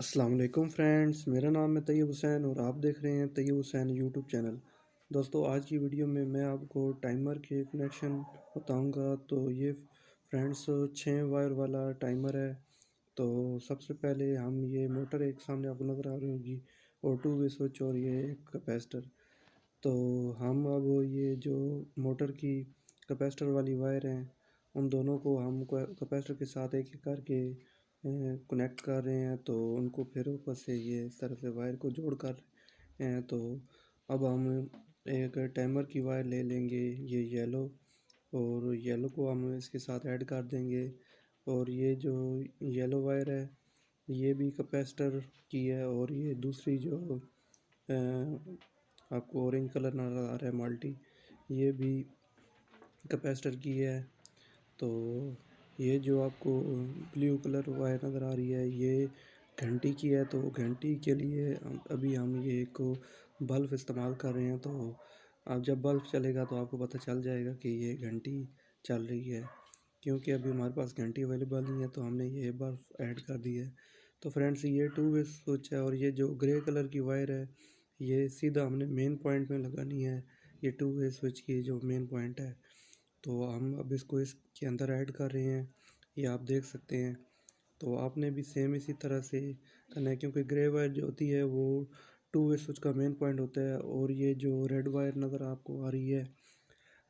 अस्सलाम वालेकुम फ्रेंड्स, मेरा नाम है तैयब हुसैन और आप देख रहे हैं तैयब हुसैन यूट्यूब चैनल। दोस्तों, आज की वीडियो में मैं आपको टाइमर के कनेक्शन बताऊंगा। तो ये फ्रेंड्स 6 वायर वाला टाइमर है। तो सबसे पहले हम ये मोटर एक सामने आपको नज़र आ रही होगी और टू वे स्विच और ये एक कैपेसिटर। तो हम अब ये जो मोटर की कैपेसिटर वाली वायर हैं उन दोनों को हम कैपेसिटर के साथ एक एक करके कनेक्ट कर रहे हैं। तो उनको फिर ऊपर से ये इस तरह से वायर को जोड़ कर रहे हैं। तो अब हम एक टाइमर की वायर ले लेंगे, ये येलो, और येलो को हम इसके साथ ऐड कर देंगे। और ये जो येलो वायर है ये भी कैपेसिटर की है, और ये दूसरी जो आपको ऑरेंज कलर नज़र आ रहा है मल्टी, ये भी कैपेसिटर की है। तो ये जो आपको ब्लू कलर वायर नज़र आ रही है ये घंटी की है। तो घंटी के लिए अभी हम ये एक बल्ब इस्तेमाल कर रहे हैं। तो अब जब बल्ब चलेगा तो आपको पता चल जाएगा कि ये घंटी चल रही है, क्योंकि अभी हमारे पास घंटी अवेलेबल नहीं है तो हमने ये बल्ब ऐड कर दी है। तो फ्रेंड्स, ये टू वे स्विच है और ये जो ग्रे कलर की वायर है ये सीधा हमने मेन पॉइंट में लगानी है। ये टू वे स्विच की जो मेन पॉइंट है, तो हम अब इसको इसके अंदर ऐड कर रहे हैं, ये आप देख सकते हैं। तो आपने भी सेम इसी तरह से करना है, क्योंकि ग्रे वायर जो होती है वो टू वे स्विच का मेन पॉइंट होता है। और ये जो रेड वायर नज़र आपको आ रही है,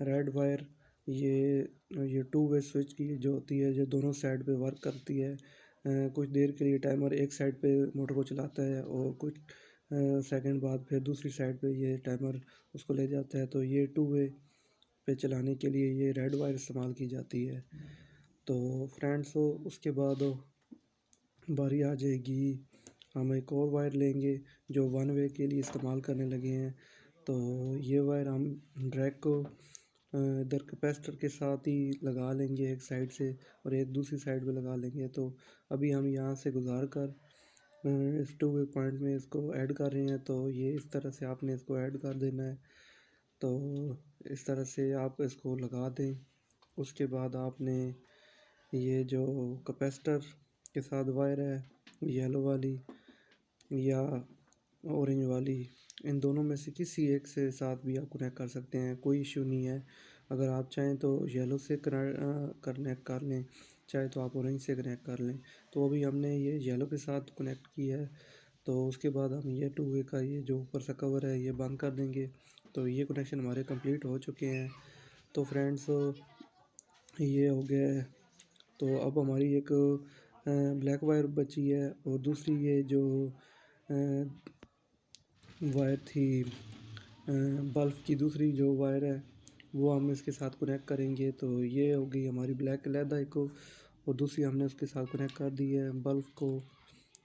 रेड वायर, ये टू वे स्विच की जो होती है, जो दोनों साइड पे वर्क करती है। कुछ देर के लिए टाइमर एक साइड पे मोटर को चलाता है और कुछ सेकंड बाद फिर दूसरी साइड पे ये टाइमर उसको ले जाता है। तो ये टू वे पे चलाने के लिए ये रेड वायर इस्तेमाल की जाती है। तो फ्रेंड्स, उसके बाद बारी आ जाएगी, हम एक और वायर लेंगे जो वन वे के लिए इस्तेमाल करने लगे हैं। तो ये वायर हम ड्रैग को इधर कैपेसिटर के साथ ही लगा लेंगे एक साइड से, और एक दूसरी साइड पे लगा लेंगे। तो अभी हम यहाँ से गुजार कर इस टू वे पॉइंट में इसको ऐड कर रहे हैं। तो ये इस तरह से आपने इसको ऐड कर देना है। तो इस तरह से आप इसको लगा दें। उसके बाद आपने ये जो कैपेसिटर के साथ वायर है, येलो वाली या ऑरेंज वाली, इन दोनों में से किसी एक से साथ भी आप कनेक्ट कर सकते हैं, कोई इशू नहीं है। अगर आप चाहें तो येलो से कनेक्ट कर लें, चाहे तो आप ऑरेंज से कनेक्ट कर लें। तो अभी हमने ये येलो के साथ कनेक्ट किया है। तो उसके बाद हम ये टू वे का ये जो ऊपर सा कवर है ये बंद कर देंगे। तो ये कनेक्शन हमारे कंप्लीट हो चुके हैं। तो फ्रेंड्स, ये हो गया है। तो अब हमारी एक ब्लैक वायर बची है, और दूसरी ये जो वायर थी बल्ब की, दूसरी जो वायर है वो हम इसके साथ कनेक्ट करेंगे। तो ये हो गई हमारी ब्लैक अलहदा एक को, और दूसरी हमने उसके साथ कनेक्ट कर दी है बल्ब को।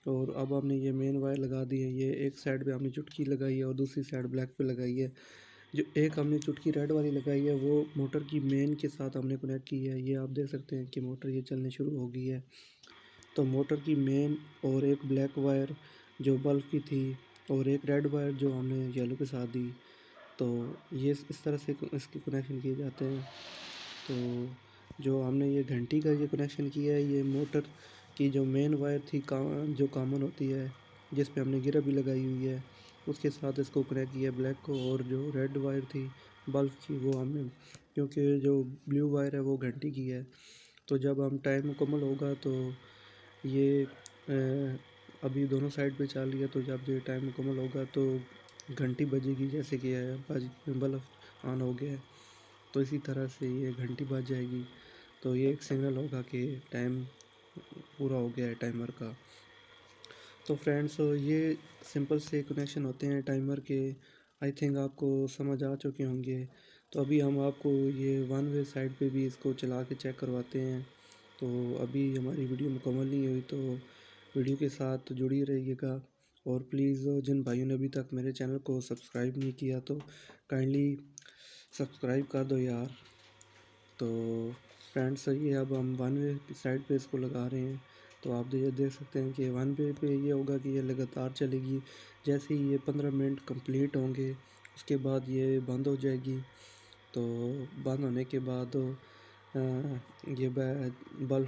और अब हमने ये मेन वायर लगा दी है, ये एक साइड पे हमने चुटकी लगाई है और दूसरी साइड ब्लैक पे लगाई है। जो एक हमने चुटकी रेड वाली लगाई है वो मोटर की मेन के साथ हमने कनेक्ट की है। ये आप देख सकते हैं कि मोटर ये चलनी शुरू हो गई है। तो मोटर की मेन और एक ब्लैक वायर जो बल्ब की थी, और एक रेड वायर जो हमने येलो के साथ दी। तो ये इस तरह से इसके कनेक्शन किए जाते हैं। तो जो हमने ये घंटी का ये कनेक्शन किया है, ये मोटर की जो मेन वायर थी जो कॉमन होती है, जिस पे हमने गिरा भी लगाई हुई है, उसके साथ इसको कनेक्ट किया ब्लैक को। और जो रेड वायर थी बल्ब की वो हमने, क्योंकि जो ब्लू वायर है वो घंटी की है। तो जब हम टाइम मुकम्मल होगा तो ये अभी दोनों साइड पे चल रही है, तो जब ये टाइम मुकम्मल होगा तो घंटी बजेगी, जैसे कि बल्ब ऑन हो गया है। तो इसी तरह से ये घंटी बज जाएगी। तो ये एक सिग्नल होगा कि टाइम पूरा हो गया है टाइमर का। तो फ्रेंड्स, ये सिंपल से कनेक्शन होते हैं टाइमर के। आई थिंक आपको समझ आ चुके होंगे। तो अभी हम आपको ये वन वे साइड पे भी इसको चला के चेक करवाते हैं। तो अभी हमारी वीडियो मुकम्मल नहीं हुई, तो वीडियो के साथ जुड़ी रहिएगा। और प्लीज़, जिन भाइयों ने अभी तक मेरे चैनल को सब्सक्राइब नहीं किया तो काइंडली सब्सक्राइब कर दो यार। तो फ्रेंड्स, ये अब हम वन वे की साइड पे इसको लगा रहे हैं। तो आप ये देख सकते हैं कि वन वे पे ये होगा कि ये लगातार चलेगी। जैसे ही ये 15 मिनट कंप्लीट होंगे उसके बाद ये बंद हो जाएगी। तो बंद होने के बाद ये बल्ब